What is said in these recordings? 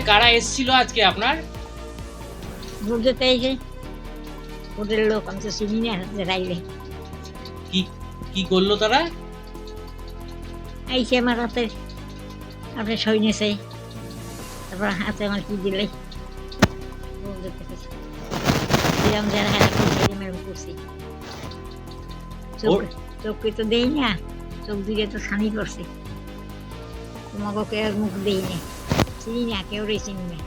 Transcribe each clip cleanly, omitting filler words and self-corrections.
কারা এসেছিল আজকে আপনার? বুঝতে এই হোটেল লোক আমি তো চিনি না রাইলে কি কি করলো তারা? আইসে আমার হাতে আপনার সই নেছে, তারপর হাতে আমার কি দিলে দিলাম, যারা হেরা করছে এরকম করছি। চোখকে তো দেই না, চোখ দিকে তো ছানি করছে। তোমাকে কেউ মুখ দেই না, চিনি না, কেউ রে চিনি না।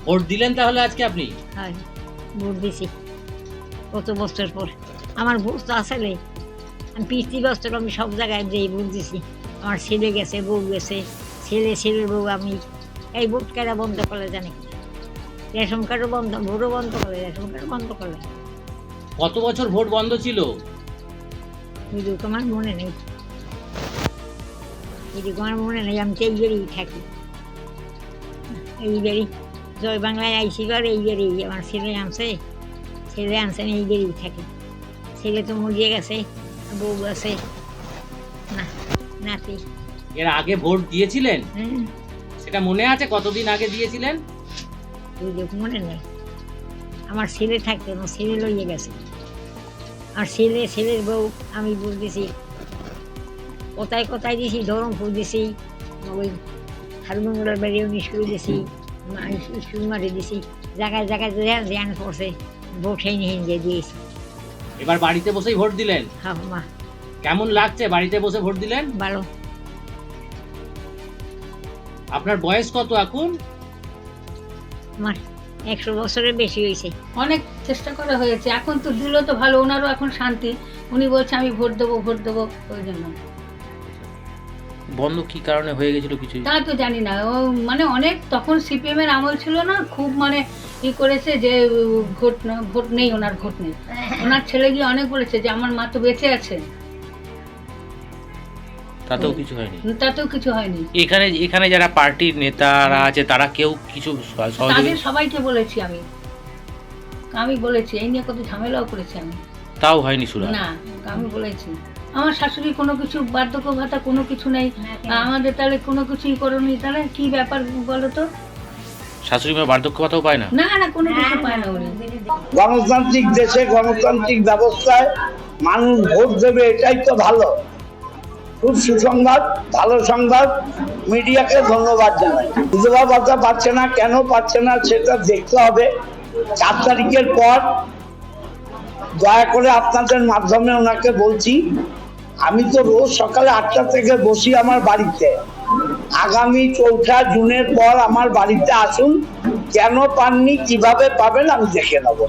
ভোট দিলেন তাহলে আজকে আপনি? হয়, ভোট দিছি কত বছর পর। আমার ভোট তো আসলে আমি 50 বছর আমি সব জায়গায় যেই ভোট দিছি। আমার ছেলে গেছে, বউ গেছে, ছেলের বউ। আমি এই ভোট কেনা বন্ধ করলে জানি, রেশন কার্ডও বন্ধ, ভোটও বন্ধ করলে, রেশন কার্ডও বন্ধ করলে। কত বছর ভোট বন্ধ ছিল? এদিকে আমার মনে নেই, এদিকে আমার মনে নেই। আমি তো এই বেরিয়ে থাকি, এই বেরি জয় বাংলায় আইসি ঘর এই বেরিয়ে আমার ছেলে আনছে আমি এই বেরিয়ে থাকি। ছেলে তো মরিয়ে গেছে, বউ আছে না, নাতি। এর আগে ভোট দিয়েছিলেন? হ্যাঁ, সেটা মনে আছে কতদিন আগে দিয়েছিলেন? এদিকে মনে নেই। আমার ছেলে থাকতে, আমার ছেলে লইয়ে গেছে। আর ছেলের বউ আমি বলতেছি, কোথায় কোথায় দিছি, ধরমপুর দিছি, ওই হারমঙ্গলার বাড়িও স্কুল দিছি, স্কুল মাঠে দিছি, জায়গায় জায়গায় ধ্যান পড়ছে, ভোট হিন্দে দিয়েছি। এবার বাড়িতে বসেই ভোট দিলেন? হ্যাঁ মা। কেমন লাগছে বাড়িতে বসে ভোট দিলেন? ভালো। আপনার বয়স কত এখন? আমার 100 বছরের বেশি হয়েছে। অনেক চেষ্টা করা হয়েছে, এখন তো দিল তো ভালো, ওনারও এখন শান্তি। উনি বলছে আমি ভোট দেবো ওই জন্য। বন্ধ কি কারণে হয়ে গেছিল কিছু? তা তো জানি না, ও মানে অনেক তখন সিপিএম এর আমল ছিল না, খুব মানে ই করেছে যে ভোট নেই, ওনার ভোট নেই। ওনার ছেলে গিয়ে অনেক বলেছে যে আমার মা তো বেঁচে আছে, তাতেও কিছু হয়নি। তাতেও কিছু হয়নি। এখানে যারা পার্টির নেতারা আছে তারা কেউ কিছু তাদের সবাইকে বলেছি আমি বলেছি, এই নিয়ে কত ঝামেলাও করেছি আমি, তাও হয়নি শুরু? না, আমি বলেছি আমার শাশুড়ি কোনো কিছু বার্ধক্য ভাতা কোনো কিছু নেই, আমাদের তাহলে কোনো কিছুই করোনি, তাহলে কি ব্যাপার বলো তো? শাশুড়ি মা বার্ধক্য ভাতাও পায় না? না না, কোনো কিছু পায় না উনি। গণতান্ত্রিক দেশে গণতান্ত্রিক ব্যবস্থায় মানুষ ভোট দেবে, এটাই তো ভালো। খুব সুসংবাদ, ভালো সংবাদ। মিডিয়াকে ধন্যবাদ জানাই। বিধবা ভাতা পাচ্ছে না, কেন পাচ্ছে না সেটা দেখতে হবে 4 তারিখের পর। দয়া করে আপনাদের মাধ্যমে ওনাকে বলছি, আমি তো রোজ সকালে 8টা থেকে বসি আমার বাড়িতে। আগামী 4 জুনের পর আমার বাড়িতে আসুন, কেন পাননি, কিভাবে পাবেন আমি দেখে নেব।